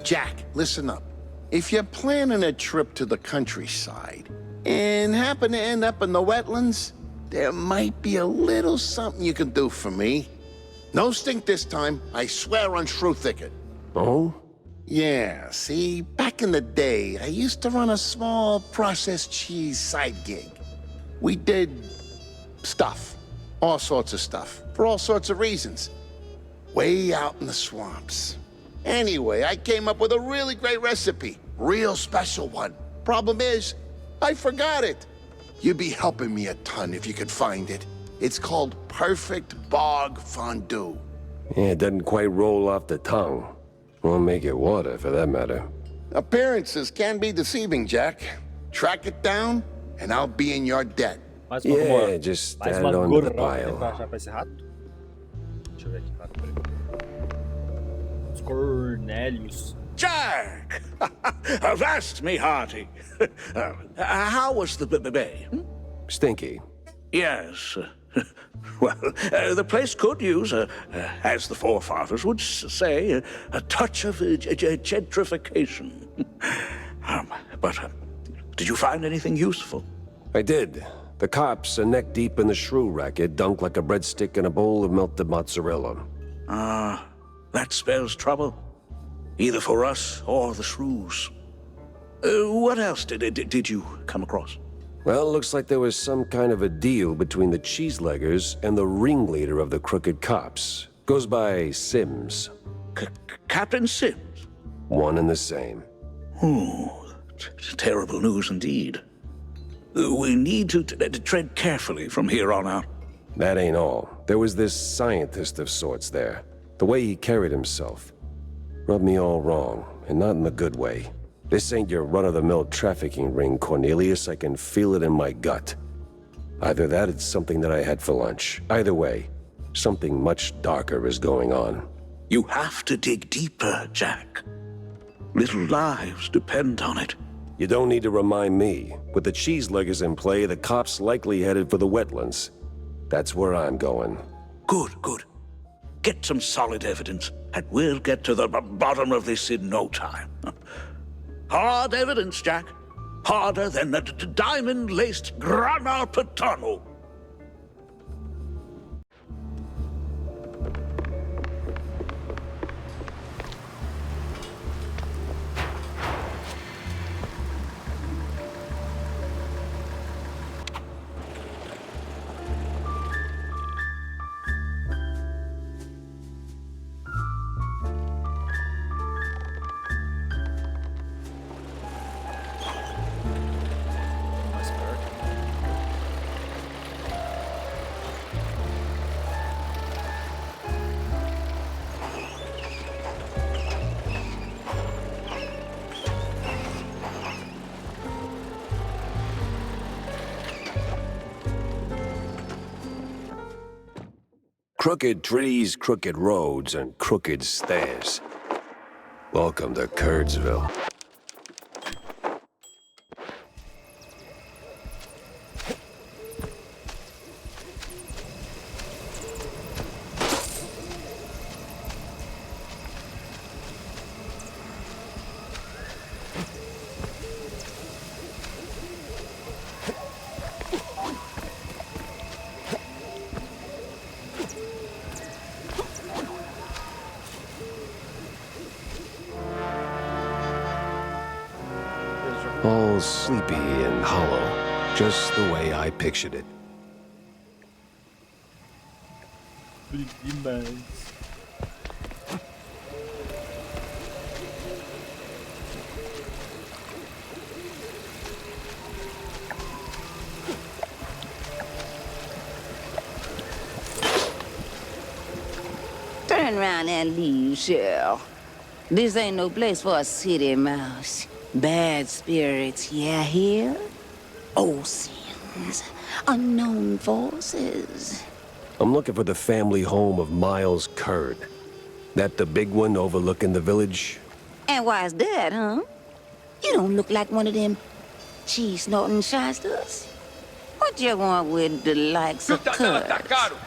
Jack, listen up. If you're planning a trip to the countryside and happen to end up in the wetlands, there might be a little something you can do for me. No stink this time, I swear on Shrew Thicket. Oh? Yeah, see, back in the day, I used to run a small processed cheese side gig. We did stuff, all sorts of stuff, for all sorts of reasons. Way out in the swamps. Anyway, I came up with a really great recipe, real special one. Problem is, I forgot it. You'd be helping me a ton if you could find it. It's called Perfect Bog Fondue. Yeah, it doesn't quite roll off the tongue. Won't make it water, for that matter. Appearances can be deceiving, Jack. Track it down, and I'll be in your debt. Mais uma Yeah, just mais add uma on to the gorroba pile. pra achar pra esse rato. Deixa eu ver aqui, cara. Os Cornélios. Jack! Avast me hearty. How was the bay? Stinky. Yes. Well, the place could use, as the forefathers would say, a touch of gentrification. But did you find anything useful? I did. The cops are neck deep in the shrew racket, dunked like a breadstick in a bowl of melted mozzarella. That spells trouble. Either for us or the shrews. What else did you come across? Well, looks like there was some kind of a deal between the cheeseleggers and the ringleader of the crooked cops. Goes by Sims. Captain Sims? One and the same. Terrible news indeed. We need to tread carefully from here on out. That ain't all. There was this scientist of sorts there. The way he carried himself rubbed me all wrong, and not in the good way. This ain't your run-of-the-mill trafficking ring, Cornelius. I can feel it in my gut. Either that, it's something that I had for lunch. Either way, something much darker is going on. You have to dig deeper, Jack. Little lives depend on it. You don't need to remind me. With the cheeseleggers in play, the cops likely headed for the wetlands. That's where I'm going. Good. Get some solid evidence, and we'll get to the bottom of this in no time. Hard evidence, Jack. Harder than the diamond-laced grana padano. Crooked trees, crooked roads, and crooked stairs. Welcome to Curdsville. All sleepy and hollow, just the way I pictured it. Demais. Turn around and leave, Shell. This ain't no place for a city mouse. Bad spirits, yeah, here? Old sins, unknown forces. I'm looking for the family home of Miles Curd. That the big one overlooking the village? And why's that, huh? You don't look like one of them cheese-snorting shysters. What you want with the likes of cuz?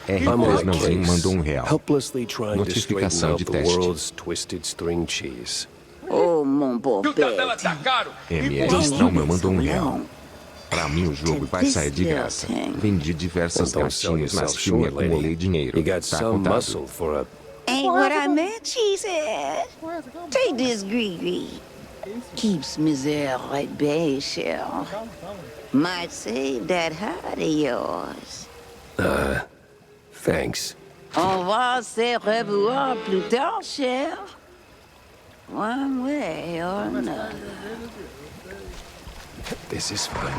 R3 mandou R$1. Helplessly trying to straighten Notificação out de the teste. world's twisted string cheese. Oh, mon bobete. MS Trauma mandou R$1. Pra mim o jogo vai sair de graça. Vendi diversas Don't sell cartinhas, mas yourself filme short, lady. acumulei dinheiro. You got Tá some contado. muscle for a... Ain't what I meant, she said. Take this Gree. Keeps misère right bay, Shell. Might save that heart of yours. Thanks. On va se revoir plus tard, Shell. One way or another. This is fun.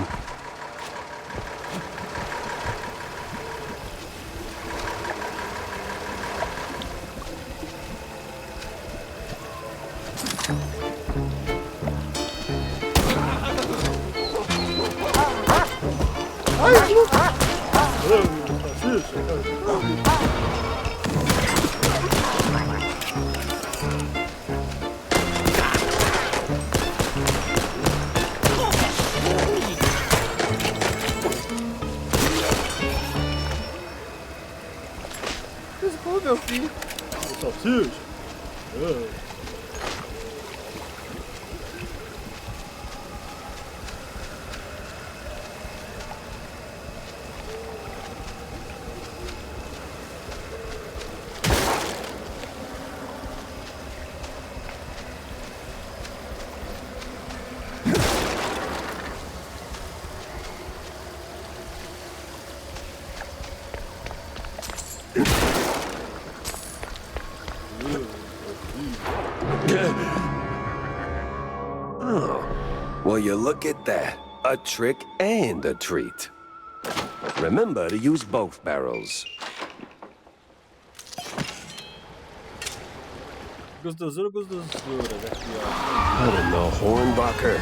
Ô, meu filho. Salsicha. Well, you look at that. A trick and a treat. Remember to use both barrels. Gostosura, gostosuras aqui, ó. I don't know, Hornbacher.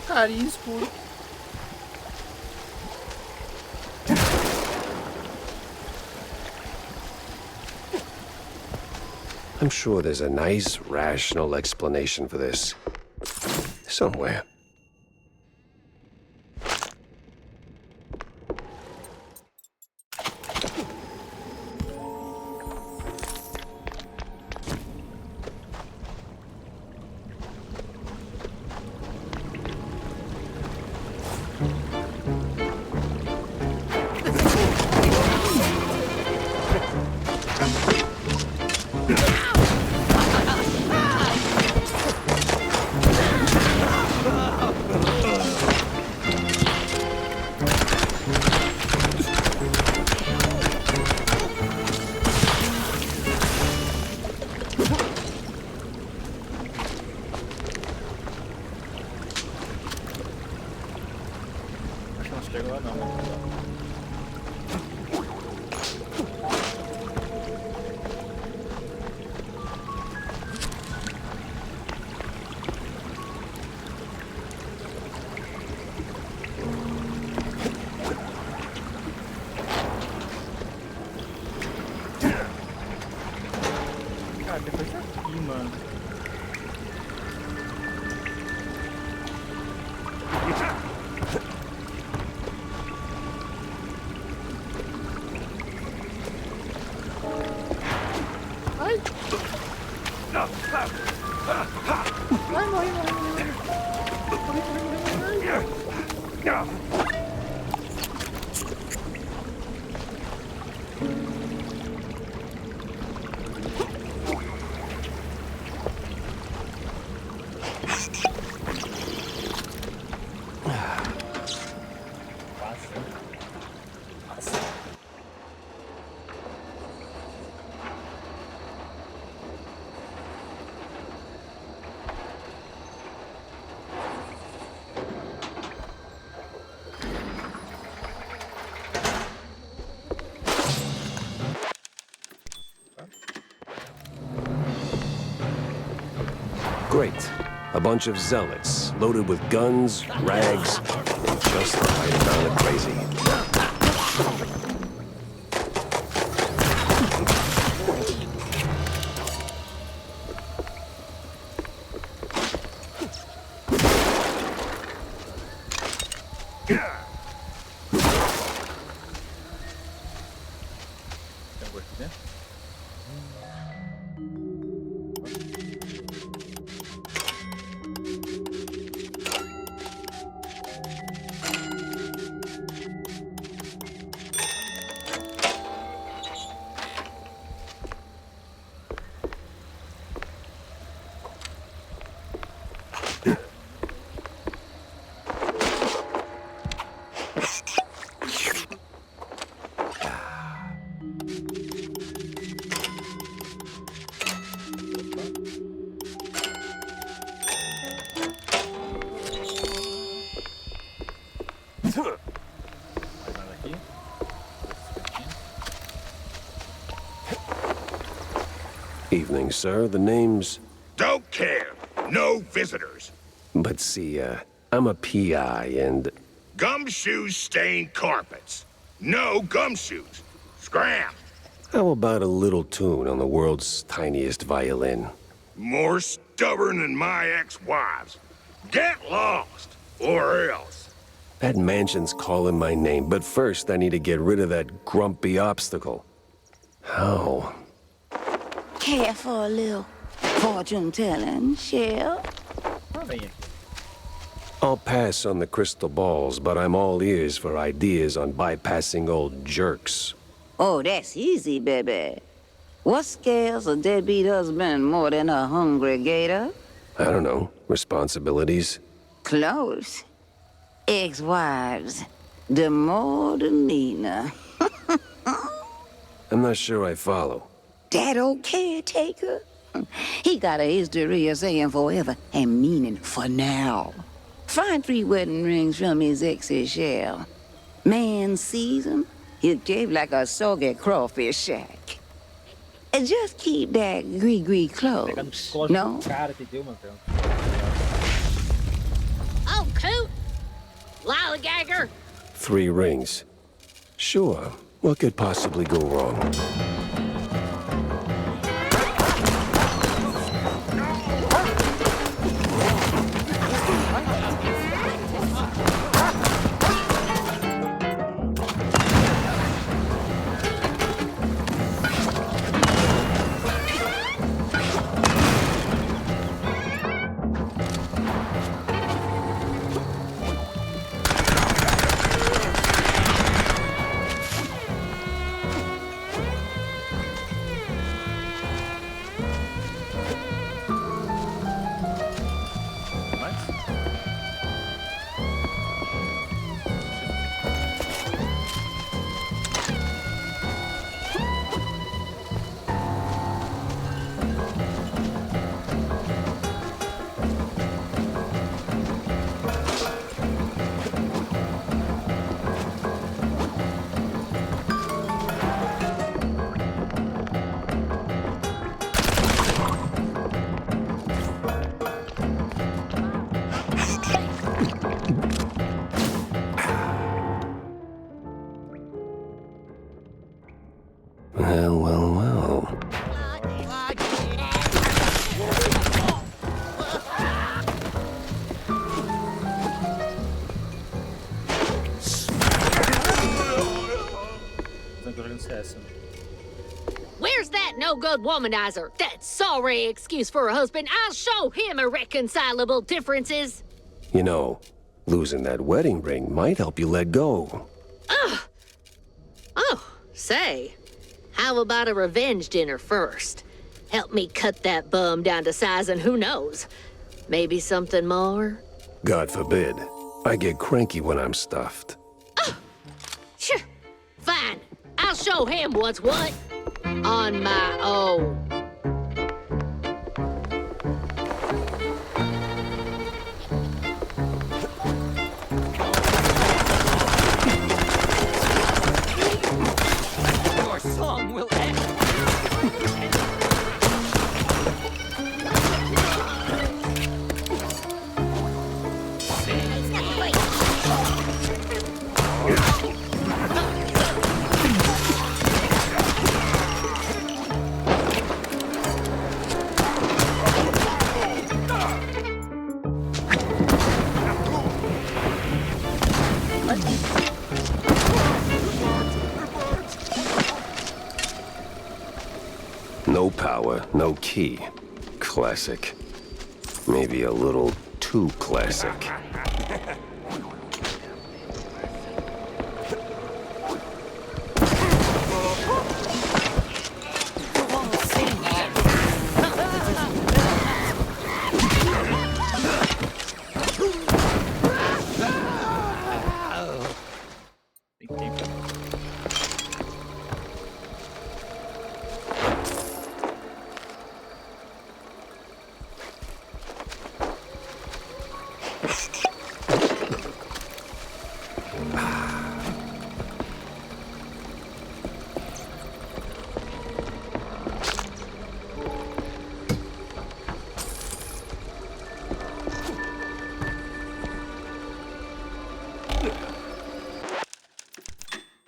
Carinho escuro. I'm sure there's a nice, rational explanation for this. Somewhere. Não chega lá não. Cara, depois aqui, mano. Great. A bunch of zealots, loaded with guns, rags, and just the right amount of crazy. Tem alguma aqui dentro? Mais nada aqui. Evening, sir. The name's... Don't care. No visitors. But see, I'm a PI and... Gumshoes stain carpets. No gumshoes. Scram. How about a little tune on the world's tiniest violin? More stubborn than my ex-wives. Get lost, or else. That mansion's calling my name, but first I need to get rid of that grumpy obstacle. How? Care for a little fortune-telling, Shell? Ah, vem aqui. I'll pass on the crystal balls, but I'm all ears for ideas on bypassing old jerks. Oh, that's easy, baby. What scares a deadbeat husband more than a hungry gator? I don't know. Responsibilities? Close. Ex-wives. The more the meaner. I'm not sure I follow. That old caretaker? He got a history of saying forever and meaning for now. Find 3 wedding rings from his ex's shell. Man sees 'em, he'll cave like a soggy crawfish shack. And just keep that gree-gree Pegando close, costas no? do cara, entendeu, mano? Oh, coot! Lollygagger! 3 rings. Sure. What could possibly go wrong? Well. Where's that no-good womanizer? That sorry excuse for a husband. I'll show him irreconcilable differences. You know, Losing that wedding ring might help you let go. Oh, say, how about a revenge dinner first? Help me cut that bum down to size and who knows, maybe something more? God forbid. I get cranky when I'm stuffed. Sure, fine. I'll show him what's what. On my own. Your song will end. No power, no key. Classic. Maybe a little too classic.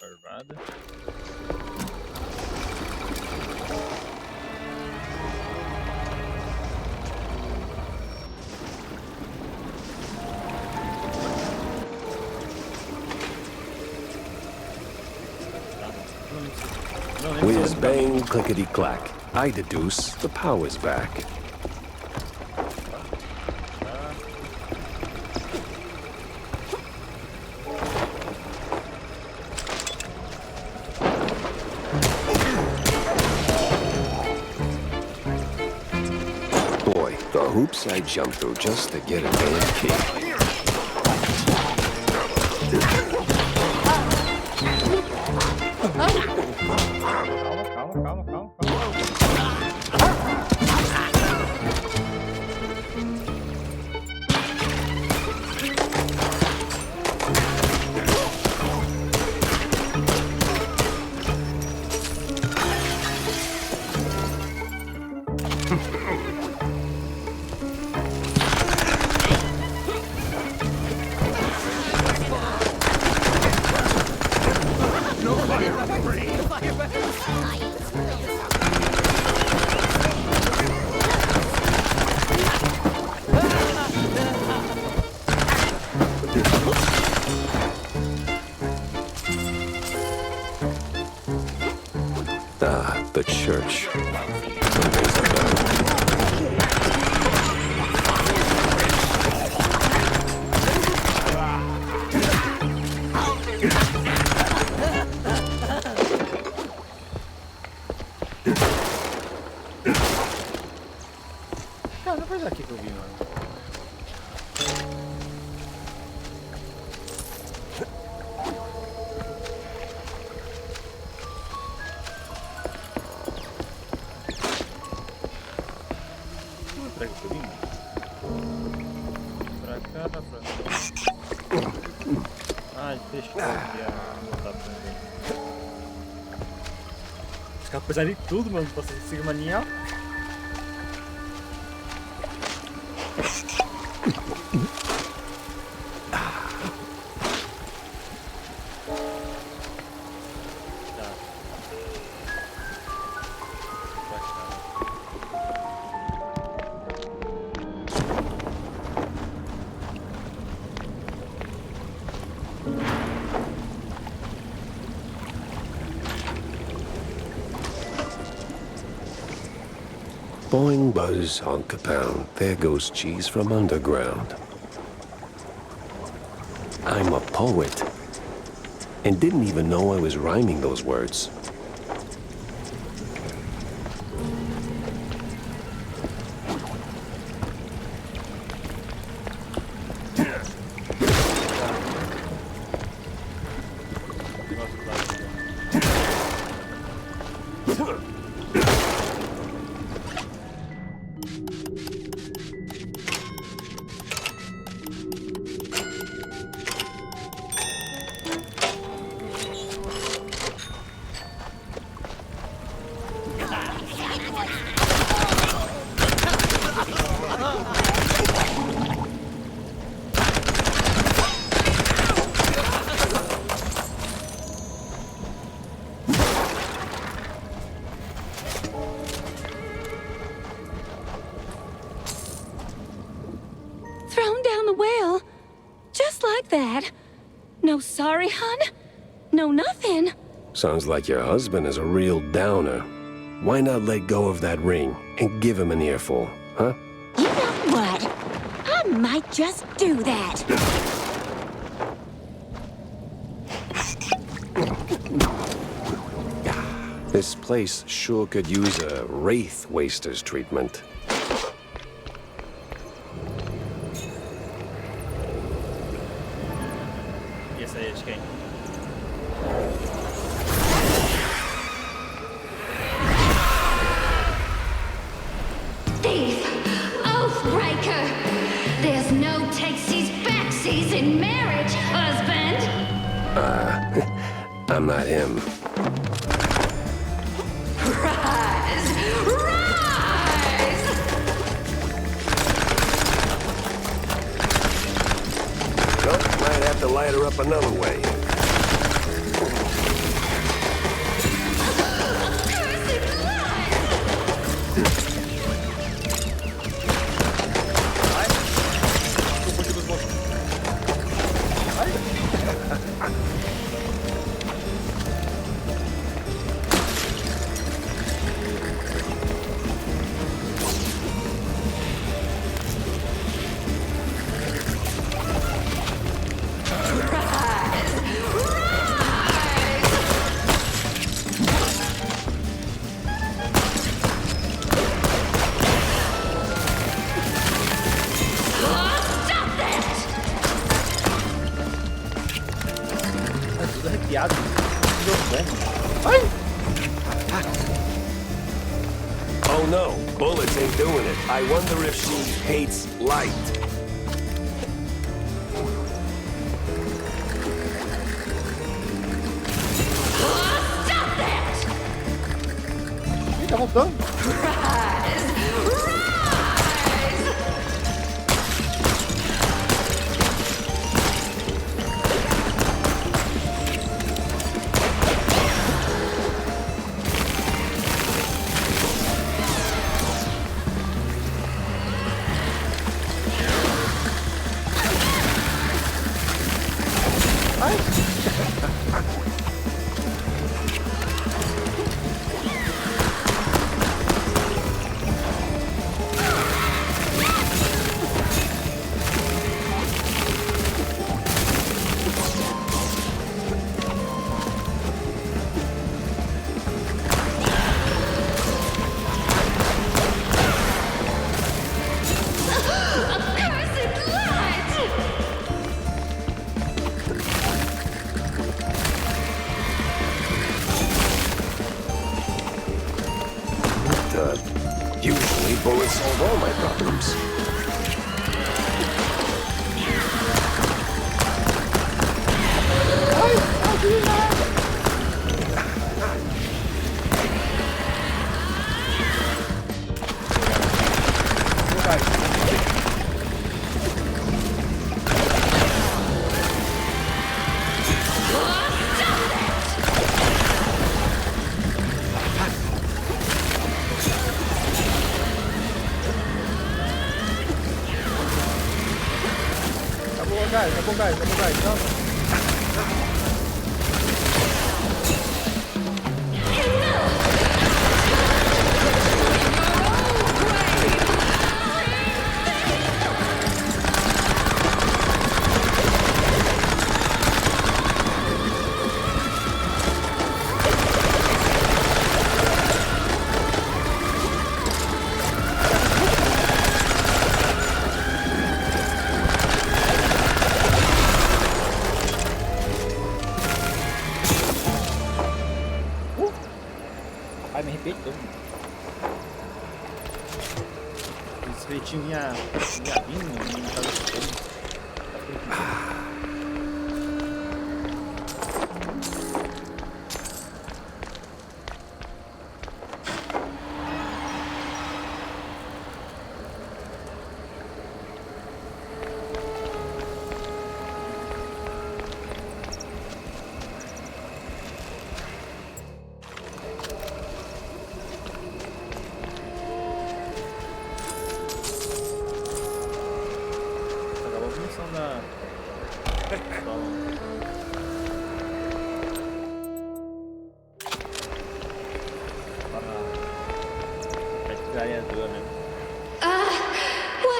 Arvada. Whiz bang, clickety clack. I deduce the power's back. Boy, the hoops I jumped through just to get a damn key. Calma. Ah, the church. Rings a bell. Cara, não foi daqui que eu vi, mano. Será que eu vim? Pra cá, pra cá. Ah, ele fechou aqui a mutação dele. Os caras precisaram de tudo, mano, pra conseguir maniar. Boing, buzz, honk a pound. There goes cheese from underground. I'm a poet. And didn't even know I was rhyming those words. Thrown down the well. Just like that. No sorry, hun? No nothing. Sounds like your husband is a real downer. Why not let go of that ring and give him an earful, huh? You know what? I might just do that. This place sure could use a wraith waster's treatment. E esse aí é de quem? Thief! Oathbreaker! There's no takesies backsies in marriage, husband! I'm not him. Rise! Rise! Well, might have to light her up another way. Arrepiado. Oh no, bullets ain't doing it. I wonder if she hates light. Ih, tá voltando. Usually bullets solve all my problems. Tá bom, guys. Calma.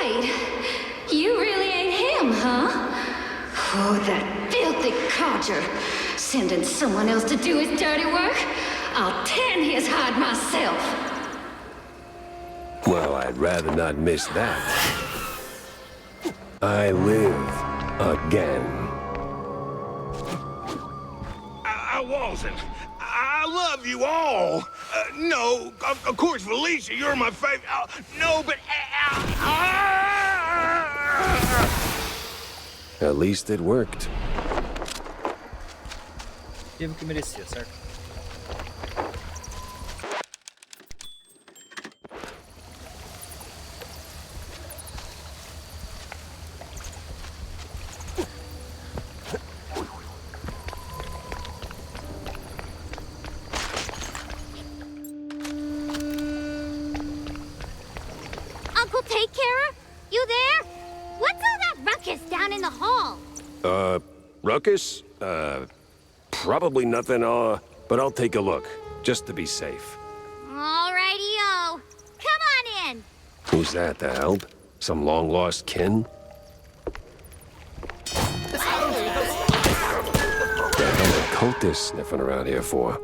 Wait. You really ain't him, huh? Oh, that filthy codger. Sending someone else to do his dirty work? I'll tan his hide myself. Well, I'd rather not miss that. I live again. I wasn't. I love you all. No, of course, Felicia, you're my favorite. No, but... At least it worked. Teve que merecia, certo? Uncle Take Carer? You there? What's all that ruckus down in the hall? Ruckus? Probably nothing, but I'll take a look, just to be safe. Alrighty-o. Come on in. Who's that, the help? Some long-lost kin? The hell are cultists sniffing around here for?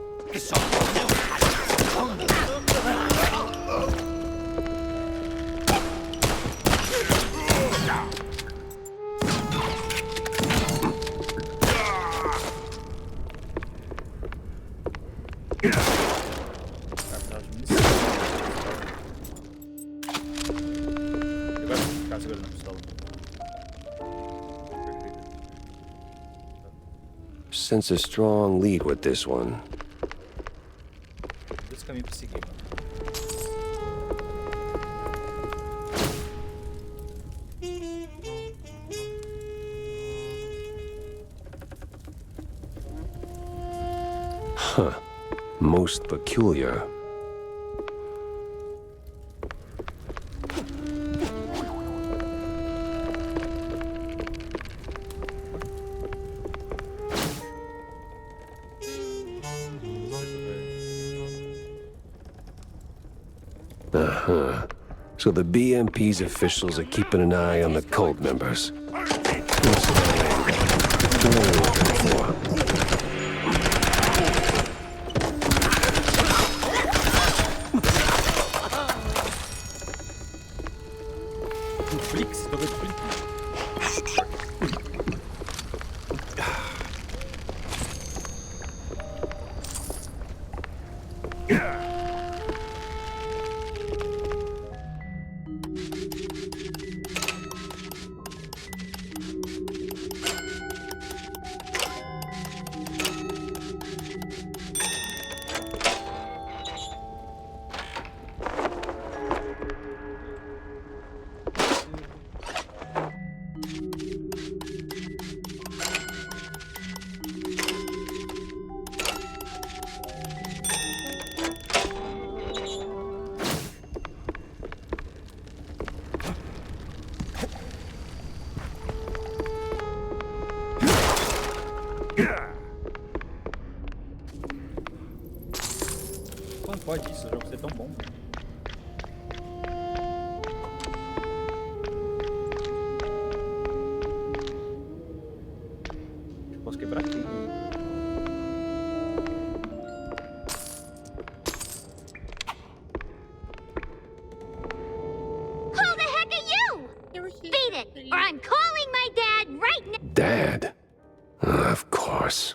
Sense a strong lead with this one. Dois caminhos pra seguir, mano. Huh. Most peculiar. Uh-huh. So the BMP's officials are keeping an eye on the cult members. What's they're looking for? Flix, tô vendo Flix. Como pode isso, o jogo ser tão bom? Posso quebrar tudo. Who the heck are you? Beat it, or I'm calling my dad right now. Dad? Of course.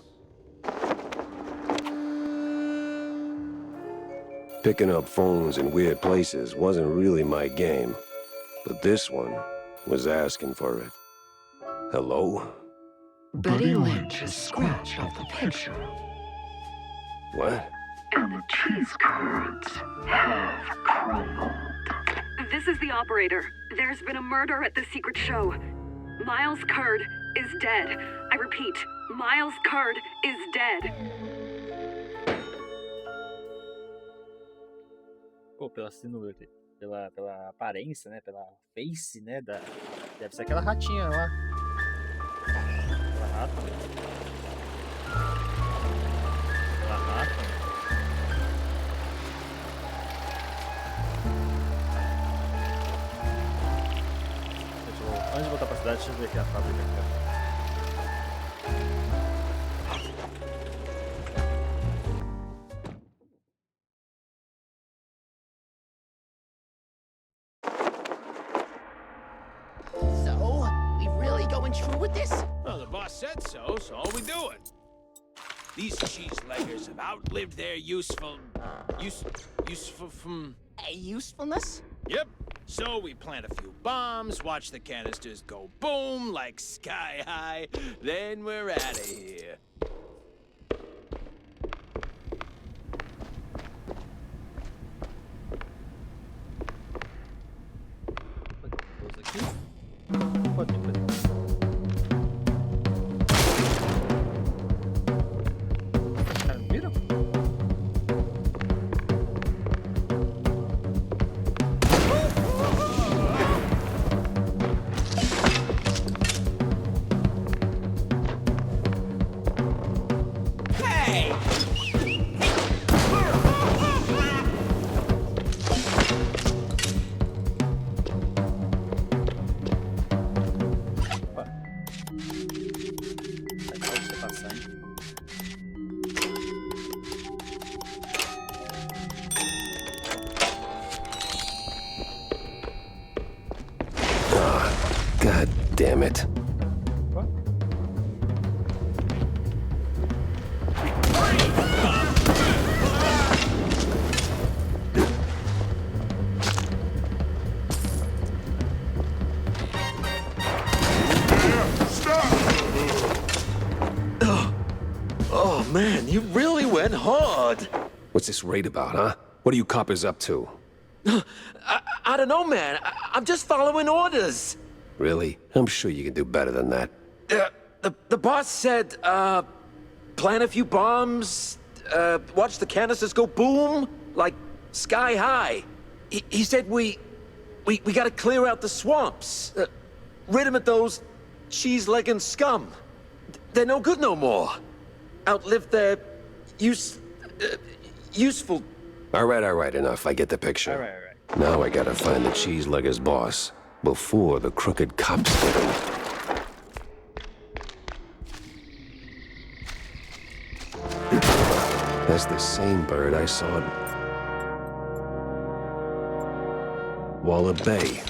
Picking up phones in weird places wasn't really my game, but this one was asking for it. Hello? Betty Lynch is scratched off the picture, What? and the cheese curds have crumbled. This is the operator. There's been a murder at the secret show. Miles Curd is dead. I repeat, Miles Curd is dead. Pô, pela silhueta, pela aparência, né? Pela face, né? Deve ser aquela ratinha lá. Aquela deixa eu ver aqui a fábrica. So, we really going true with this? Well, the boss said so, so all we doing. These cheese-leggers have outlived their usefulness? Yep. So we plant a few bombs, watch the canisters go boom like sky high, then we're out of here. God damn it. Oh man, you really went hard. What's this raid about, huh? What are you coppers up to? I don't know, man. I'm just following orders. Really? I'm sure you can do better than that. The boss said, plant a few bombs, watch the canisters go boom, like sky high. He said we gotta clear out the swamps, rid him of those cheese-legging scum. They're no good no more. Outlived their useful. All right, enough. I get the picture. All right. Now I gotta find the cheese-legger's boss before the crooked cops get him. That's the same bird I saw at Waller Bay.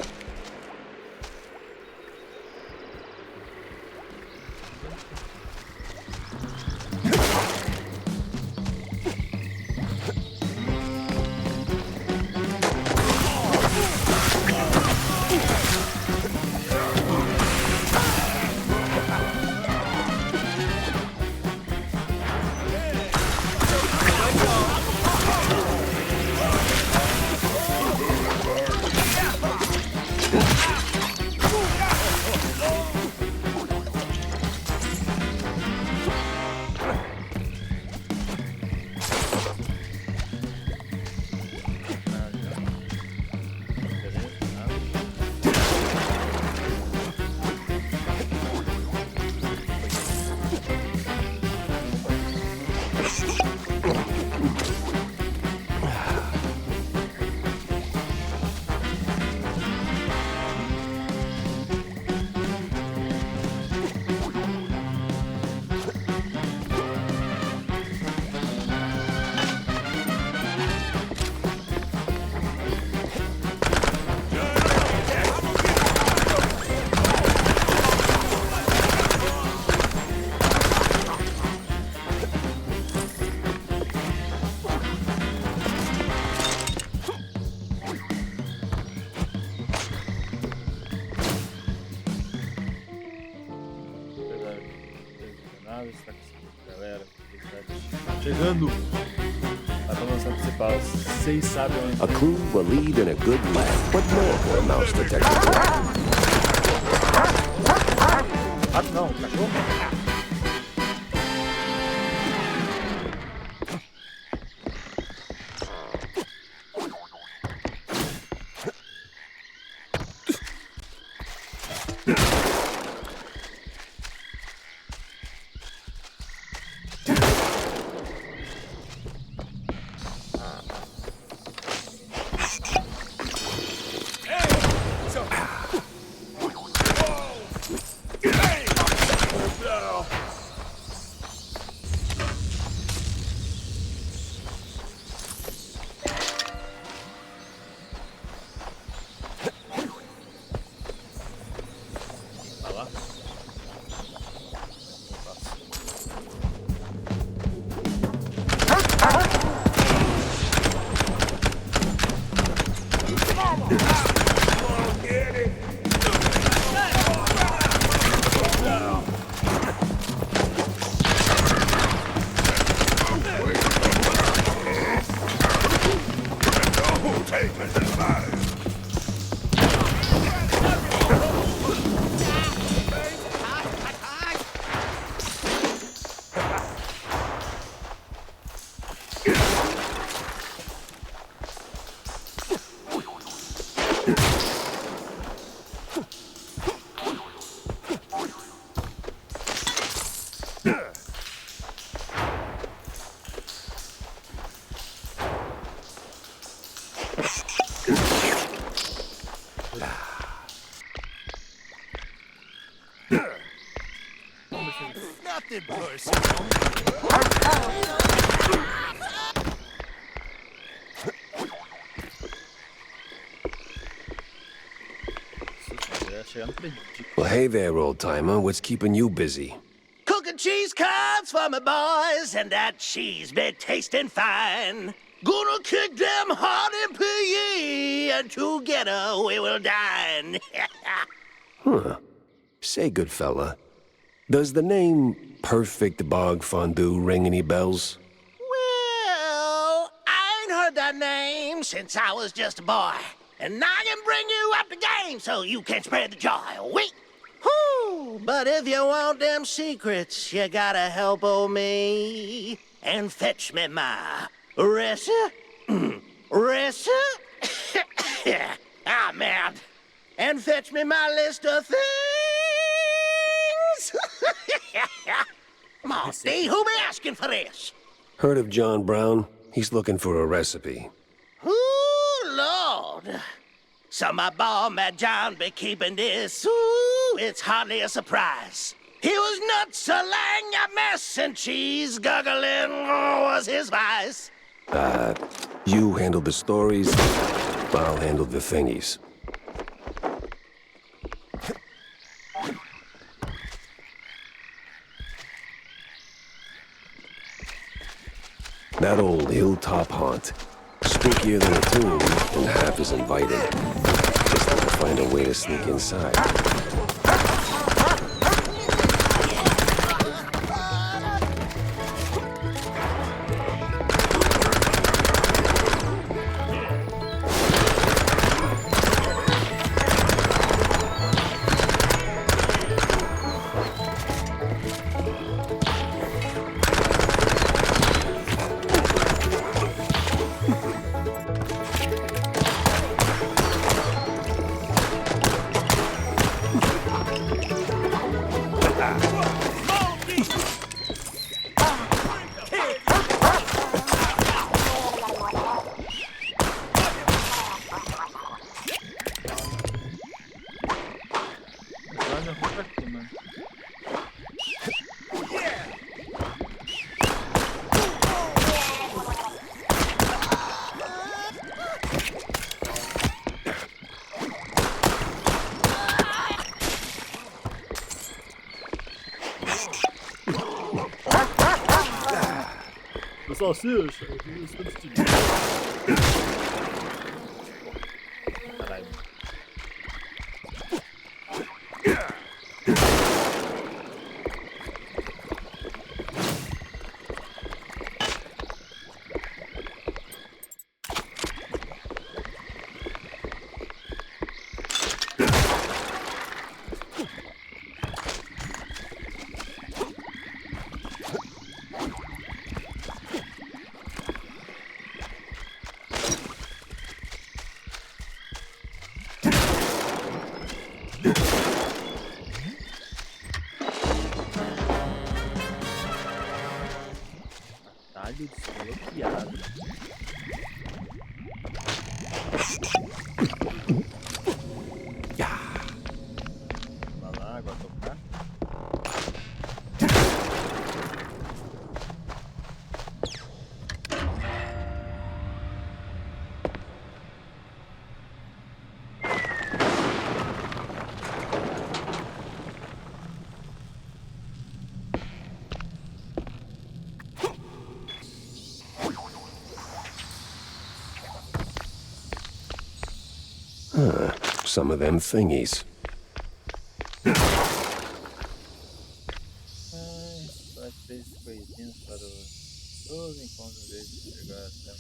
Chegando. A promoção principal. Vocês sabem onde. A clue, a lead, and a good laugh. What more for a mouse detective? Ah, não, cachorro. nothing personal. Well, hey there, old-timer. What's keeping you busy? Cooking cheese curds for my boys, and that cheese be tasting fine. Gonna kick them hard in PE, and together we will dine. Huh. Say, good fella, does the name Perfect Bog Fondue ring any bells? Well, I ain't heard that name since I was just a boy. And I can bring you up the game so you can spread the joy. Wait! Whoo! But if you want them secrets, you gotta help old me and fetch me my recipe. Ah, man. And fetch me my list of things. Come on, Steve, who be asking for this? Heard of John Brown? He's looking for a recipe. Ooh, Lord. So my boy, Matt John, be keeping this. Ooh, it's hardly a surprise. He was nuts, a lang a mess, and cheese guggling was his vice. You handle the stories, I'll handle the thingies. That old hilltop haunt. Spookier than a tomb, and half as inviting. Just have to find a way to sneak inside. Salsicha, caralho. Desbloqueado. Vai lá, agora tocar. Some of them thingies. Faz 3 coisinhas para todos os encontros deles chegar até.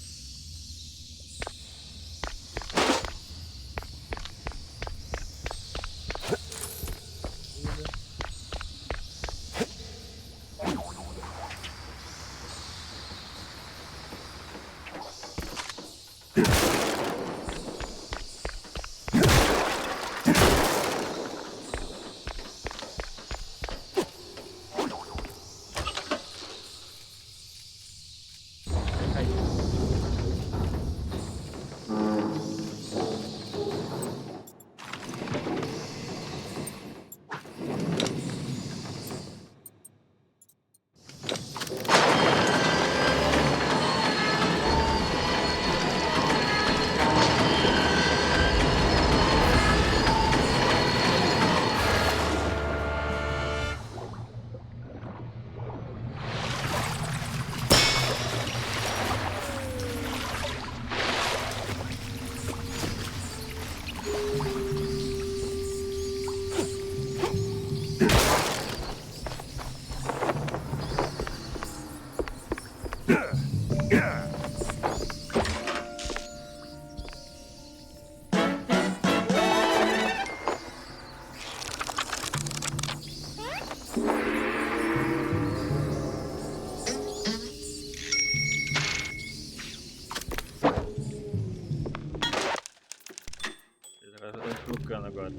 Agora.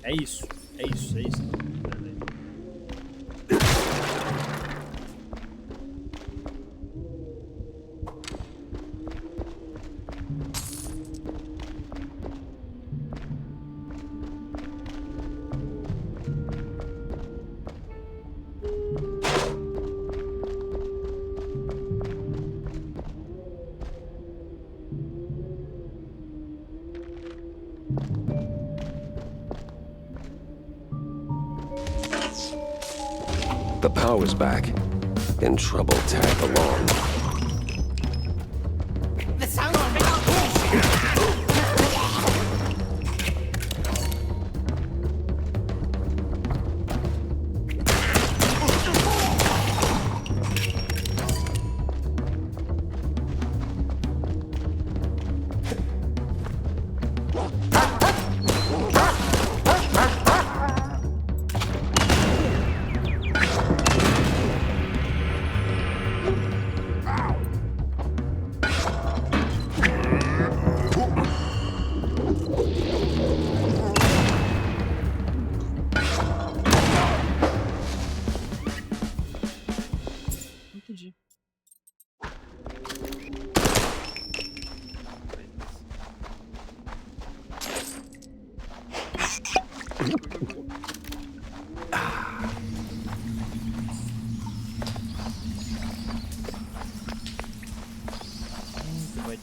É isso. É isso. É isso. The power's back. And trouble tag along. The sound of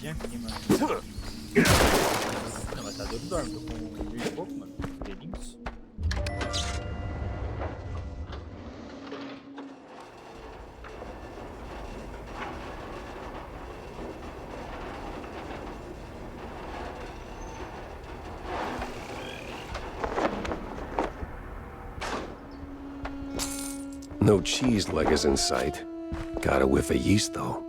Aqui, mano. Não, mas tá duro dorme. Tô com 1 e pouco, mano. Dedinhos. No cheese leggers in sight. Got a whiff of yeast, though.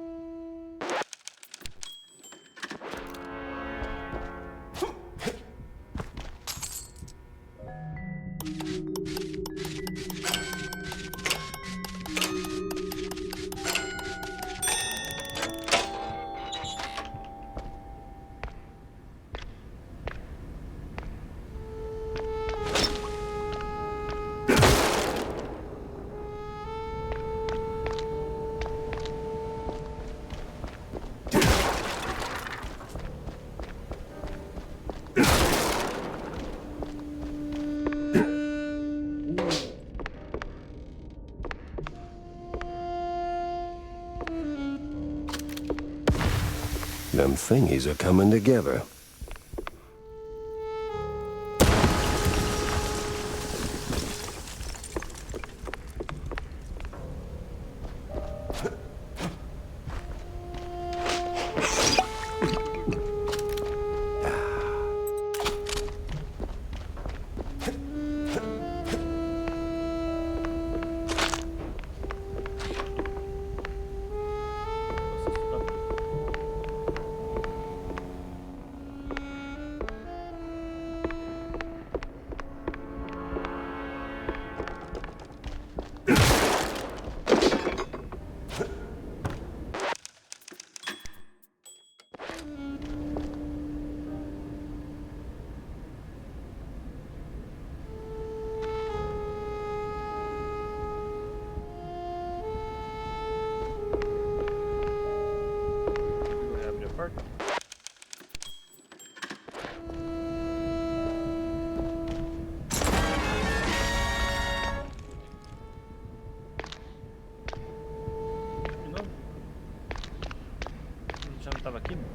Them thingies are coming together. Já não tava aqui, mano?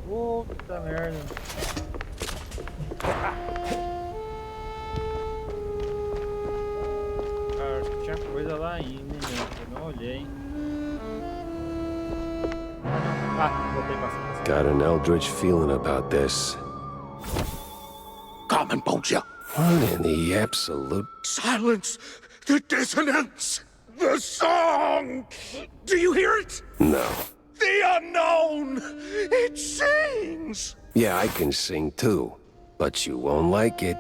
Puta merda. Cara, acho que tinha coisa lá ainda, hein, eu não olhei. Ah, voltei pra cima. Got an eldritch feeling about this. Carmen Poncha. What in the absolute... Silence! The dissonance! The song! Do you hear it? No. The unknown! It sings! Yeah, I can sing too, but you won't like it.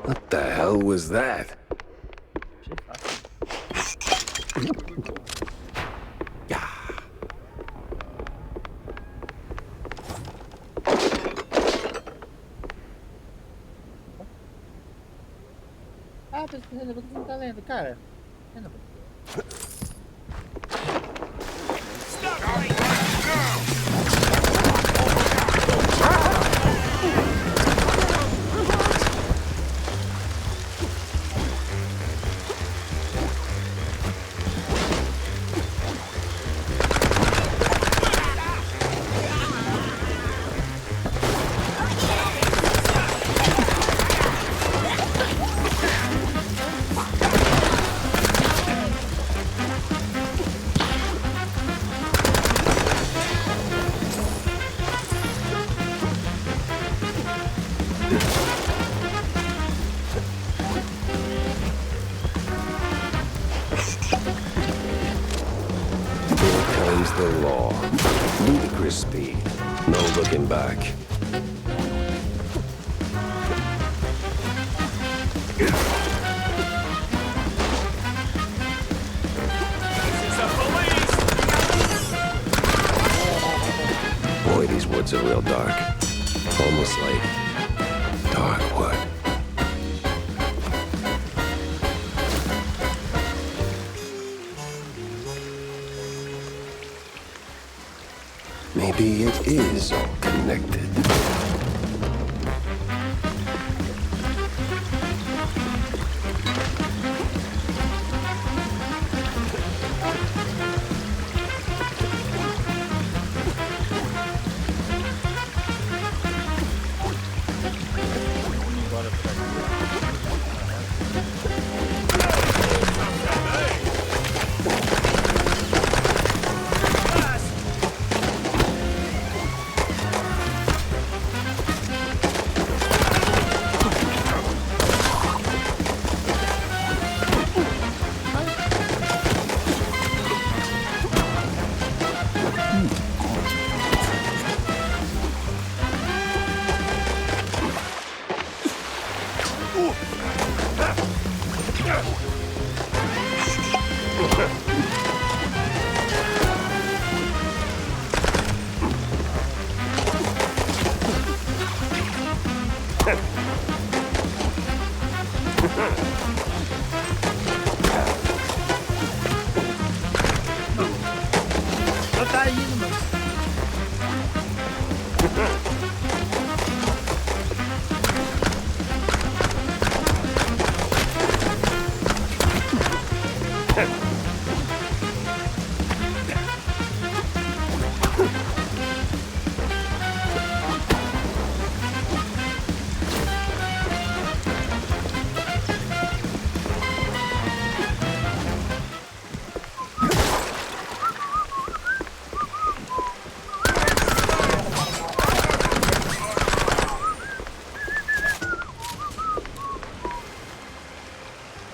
What the hell was that? Ah, tô esquecendo, por que você não tá lendo, cara? The law. Ludicrous speed. No looking back. Boy, these woods are real dark. Almost like dark wood. Maybe it is all connected.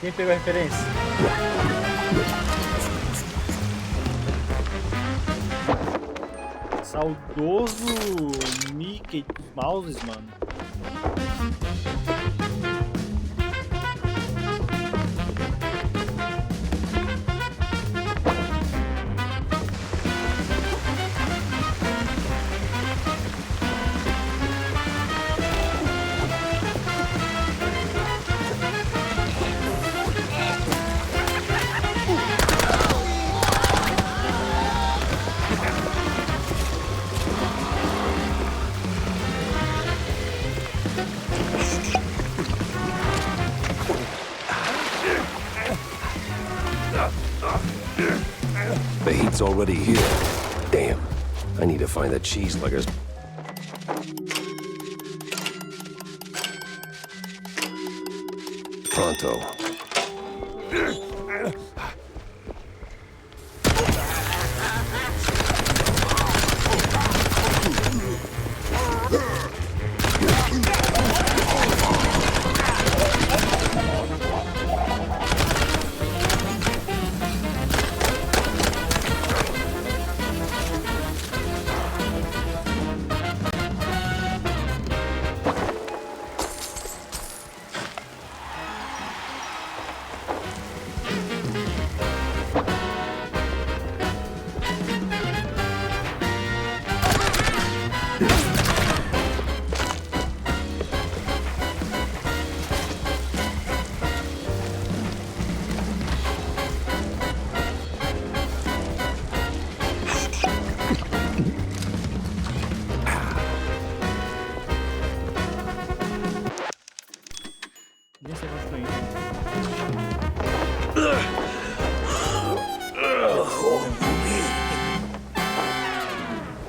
Quem pegou a referência? Saudoso Mickey Mouses, mano. It's already here. Damn. I need to find the cheese lickers. Pronto.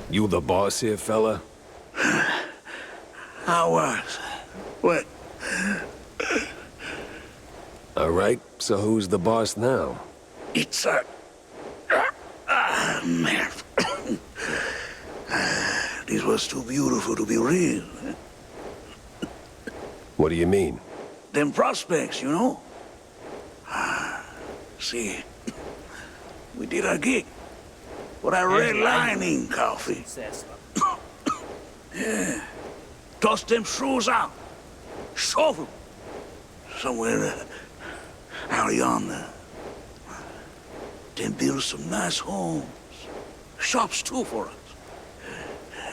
You the boss here, fella? I was. What? All right, so who's the boss now? It's man. This was too beautiful to be real. What do you mean? Them prospects, you know? See, we did our gig. For that red lining coffee. Yeah. Toss them shrews out. Shove them. Somewhere out yonder. Then build some nice homes. Shops too for us.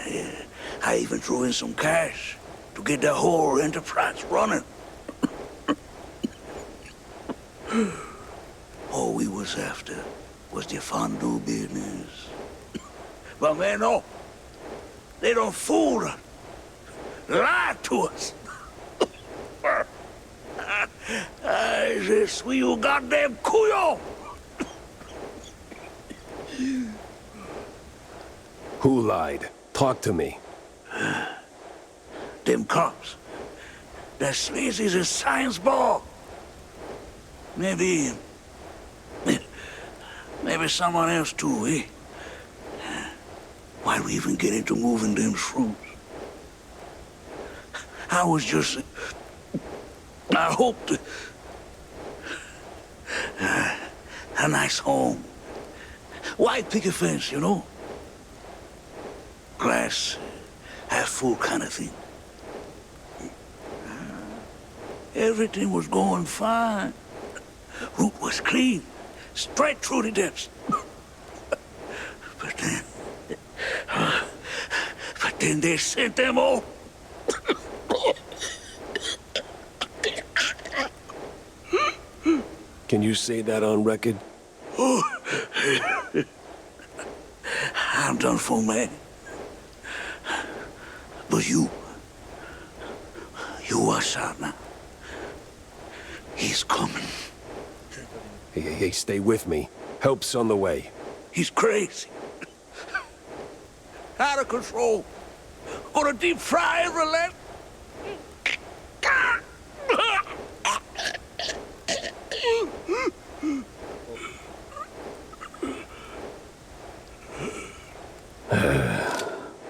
Yeah. I even threw in some cash to get that whole enterprise running. All we was after was the fondue business. But man, no. They don't fool us. Lie to us. Je suis you goddamn couillon. Who lied? Talk to me. Them cops. That sleazy's a science ball. Maybe someone else too, eh? Why'd we even get into moving them shrews? I was just... I hoped... a nice home. White picket fence, you know? Glass, half full kind of thing. Everything was going fine. Route was clean. Straight through the depths. But then they sent them all. Can you say that on record? I'm done for, man. But you watch out now. He's coming. Hey, stay with me. Help's on the way. He's crazy. Out of control. Gonna deep fry every leg.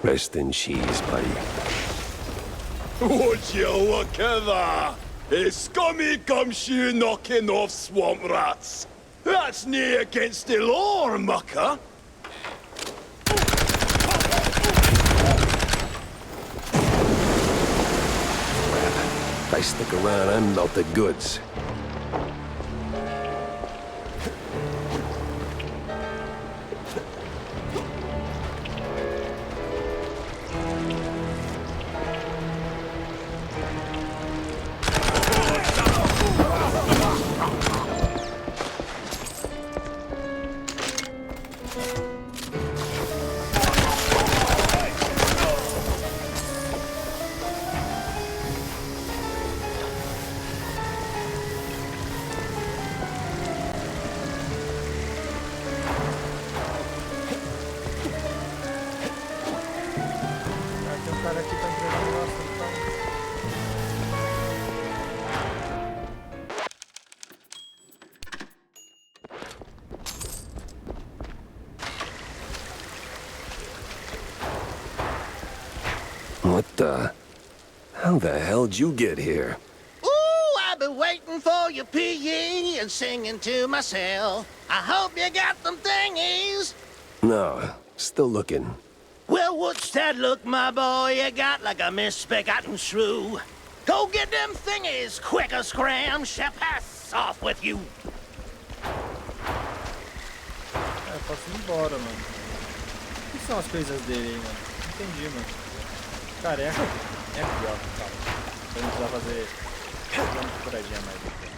Rest in cheese, buddy. Would you look at that? A scummy gumshoe knocking off swamp rats. That's nae against the law, mucker. If I stick around, I'm melted goods. What the? How the hell'd you get here? Ooh, I've been waiting for your PE and singing to myself. I hope you got them thingies. No, still looking. Well, what's that look, my boy? You got like a misbegotten shrew. Go get them thingies, quick as scram. Shall pass off with you. Eu posso ir embora, mano. O que são as coisas dele aí, mano? Não entendi, mano. Careca. É aqui, ó. Tá. Pra gente precisar fazer uma procuradinha mais aqui.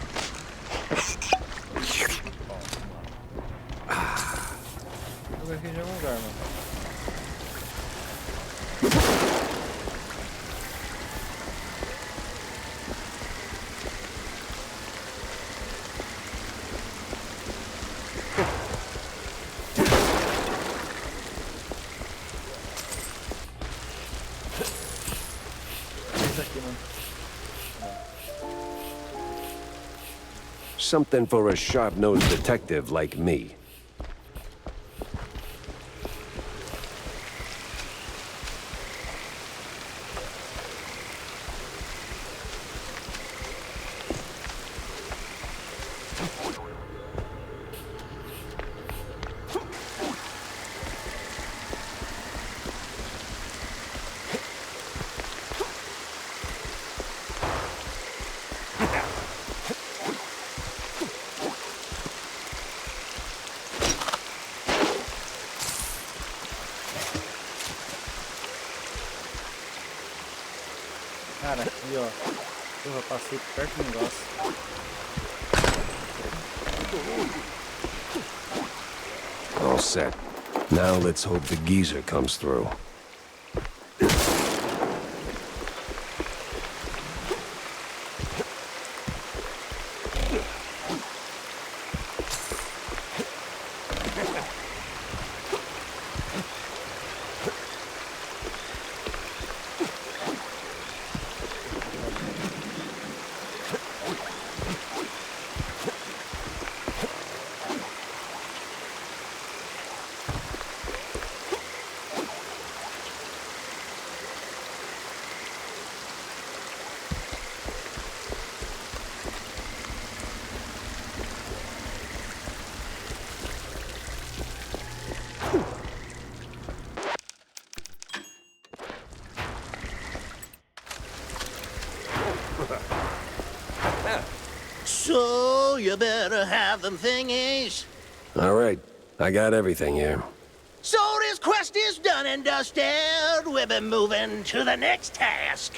Ó, vou aqui de algum lugar, mano. Something for a sharp-nosed detective like me. Cara, aqui ó, porra, passei perto do negócio. All set. Now let's hope the geezer comes through. So, you better have them thingies. All right, I got everything here. So this quest is done and dusted. We've been moving to the next task.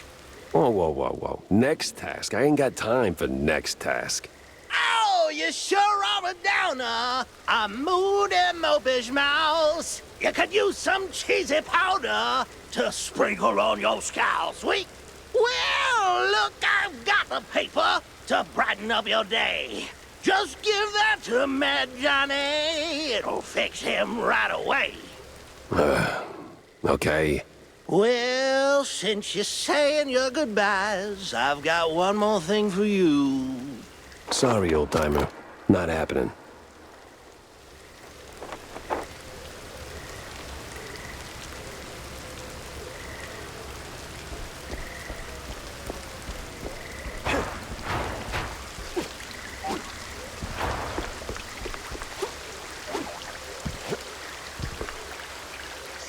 Whoa, whoa, whoa, whoa. Next task? I ain't got time for next task. Oh, you sure are a downer. A moody, mopish mouse. You could use some cheesy powder to sprinkle on your scowl, sweet. Well, look, I've got the paper to brighten up your day. Just give that to Mad Johnny. It'll fix him right away. Okay. Well, since you're saying your goodbyes, I've got one more thing for you. Sorry, old-timer. Not happening.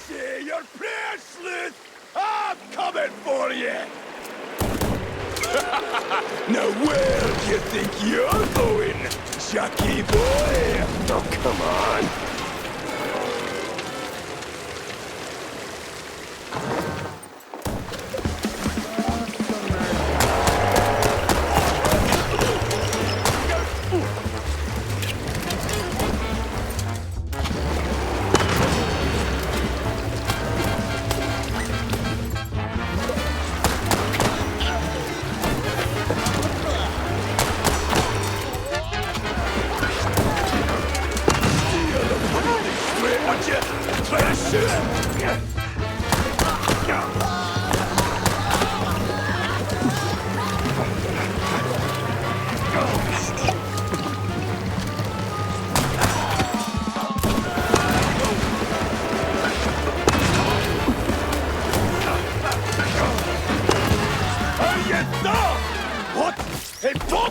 Say your prayers, Sleuth! I'm coming for you! Now where do you think you're going, Jackie boy? Oh, come on.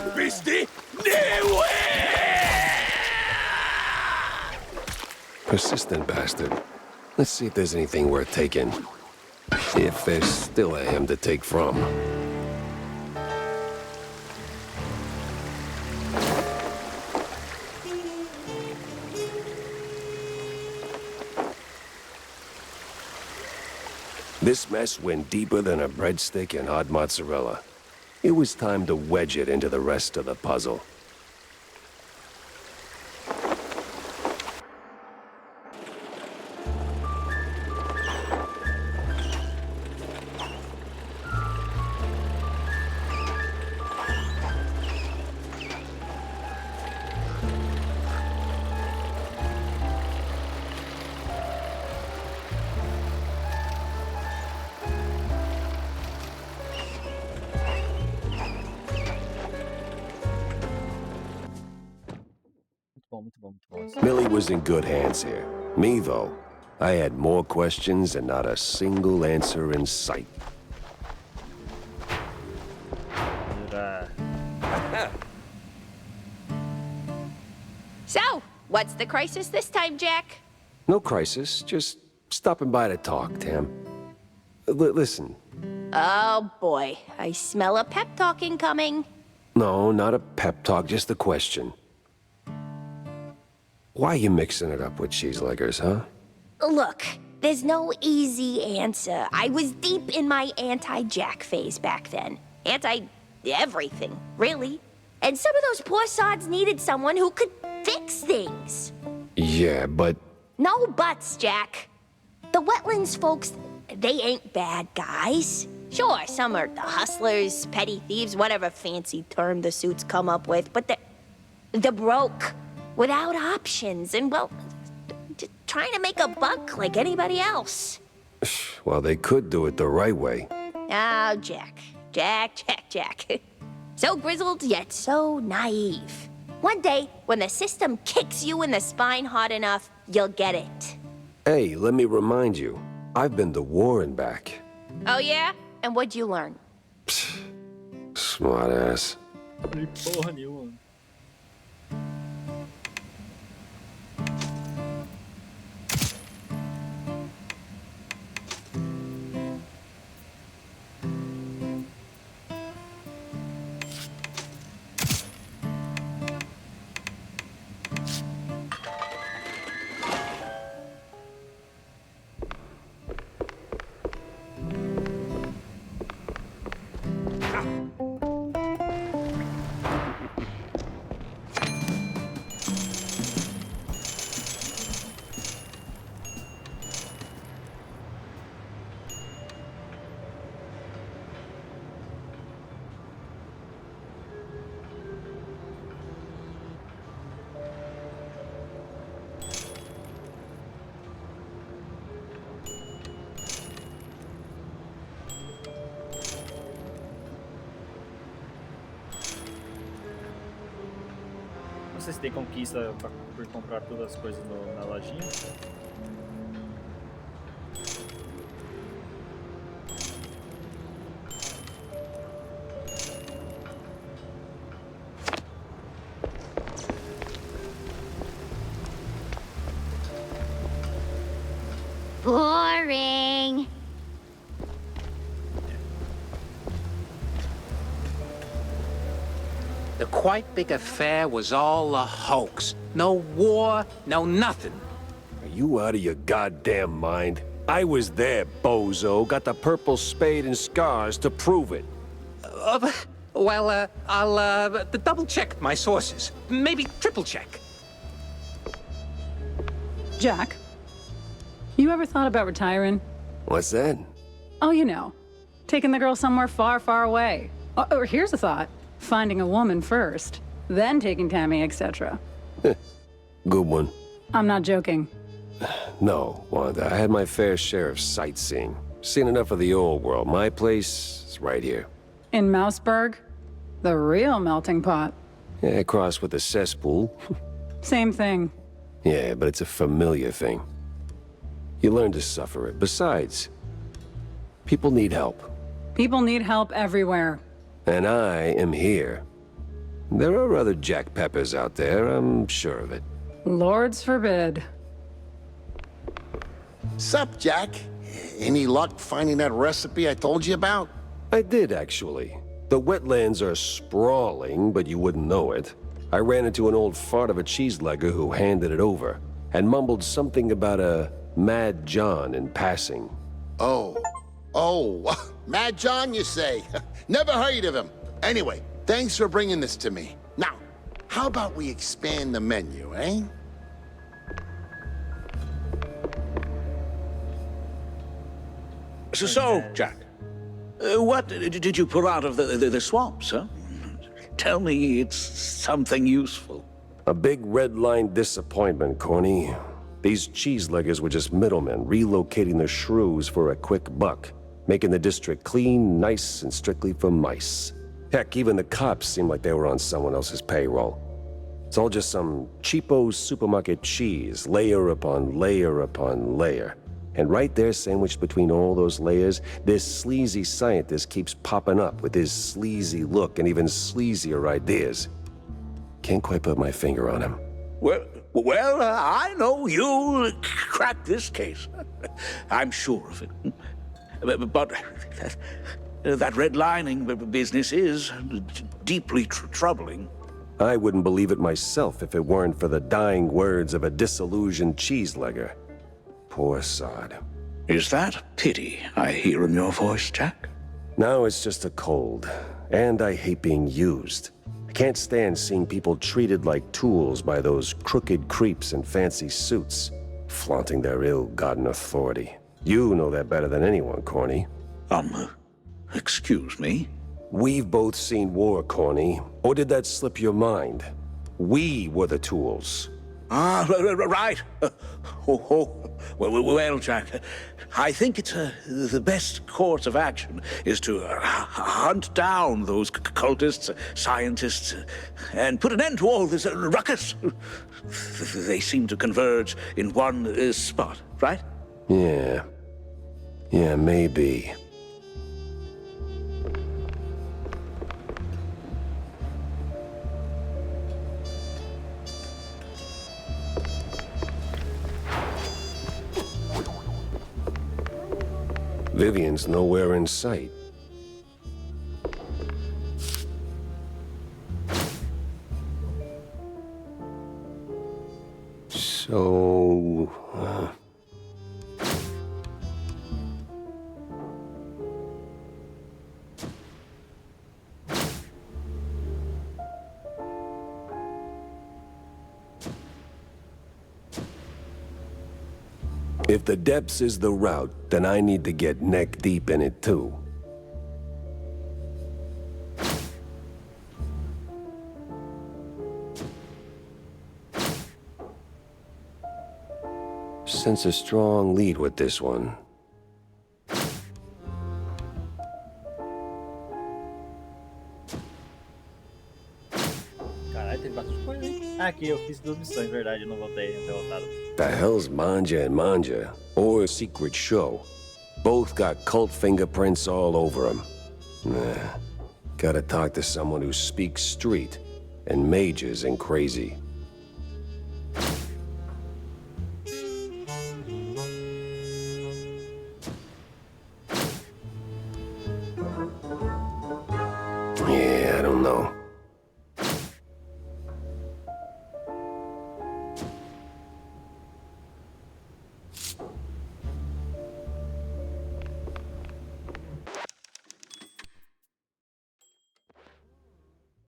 fuck, beastie! No way! Persistent bastard. Let's see if there's anything worth taking. If there's still a him to take from. This mess went deeper than a breadstick and hot mozzarella. It was time to wedge it into the rest of the puzzle. Millie was in good hands here. Me, though, I had more questions and not a single answer in sight. So, what's the crisis this time, Jack? No crisis, just stopping by to talk, Tam. Listen. Oh boy, I smell a pep talk incoming. No, not a pep talk, just a question. Why you mixing it up with cheeseleggers, huh? Look, there's no easy answer. I was deep in my anti-Jack phase back then. Anti-everything, really. And some of those poor sods needed someone who could fix things. Yeah, but... No buts, Jack. The wetlands folks, they ain't bad guys. Sure, some are the hustlers, petty thieves, whatever fancy term the suits come up with, but they're broke, without options, and, well, just trying to make a buck like anybody else. Well, they could do it the right way. Oh, Jack. So grizzled, yet so naive. One day, when the system kicks you in the spine hard enough, you'll get it. Hey, let me remind you, I've been to war and back. Oh, yeah? And what'd you learn? Smart ass. Porra nenhuma. Não sei se tem conquista por comprar todas as coisas na lojinha. Boring. The quite big affair was all a hoax. No war, no nothing. Are you out of your goddamn mind? I was there, bozo. Got the purple spade and scars to prove it. I'll double-check my sources. Maybe triple-check. Jack, you ever thought about retiring? What's that? Oh, you know, taking the girl somewhere far, far away. Or here's a thought. Finding a woman first, then taking Tammy, etc. Good one. I'm not joking. No, Wanda, I had my fair share of sightseeing. Seen enough of the old world. My place is right here. In Mouseburg? The real melting pot. Yeah, crossed with the cesspool. Same thing. Yeah, but it's a familiar thing. You learn to suffer it. Besides, people need help. People need help everywhere. And I am here There are other Jack Peppers out there, I'm sure of it. Lords forbid. Sup, Jack? Any luck finding that recipe I told you about? I did, actually. The wetlands are sprawling, but you wouldn't know it. I ran into an old fart of a cheeselegger who handed it over, and mumbled something about a Mad John in passing. Oh, Mad John, you say? Never heard of him. Anyway, thanks for bringing this to me. Now, how about we expand the menu, eh? So, Jack, what did you pull out of the swamps, huh? Tell me it's something useful. A big red line disappointment, Corny. These cheeseleggers were just middlemen relocating their shrews for a quick buck, making the district clean, nice, and strictly for mice. Heck, even the cops seemed like they were on someone else's payroll. It's all just some cheapo supermarket cheese, layer upon layer upon layer. And right there, sandwiched between all those layers, this sleazy scientist keeps popping up with his sleazy look and even sleazier ideas. Can't quite put my finger on him. Well, I know you'll crack this case. I'm sure of it. But that redlining business is deeply troubling. I wouldn't believe it myself if it weren't for the dying words of a disillusioned cheeselegger. Poor sod. Is that pity I hear in your voice, Jack? No, it's just a cold. And I hate being used. I can't stand seeing people treated like tools by those crooked creeps in fancy suits, flaunting their ill-gotten authority. You know that better than anyone, Corny. Excuse me? We've both seen war, Corny. Or did that slip your mind? We were the tools. Ah, right. Well, Jack, I think it's the best course of action is to hunt down those cultists, scientists, and put an end to all this ruckus. They seem to converge in one spot, right? Yeah, maybe. Vivian's nowhere in sight. So... If the depths is the route, then I need to get neck deep in it too. Sense a strong lead with this one. Caralho, tem bastante coisa, hein? Ah, aqui, eu fiz 2 missões, verdade, eu não voltei derrotado. The hell's Manja and Manja? Or a secret show? Both got cult fingerprints all over them. Nah, gotta talk to someone who speaks street and majors in crazy.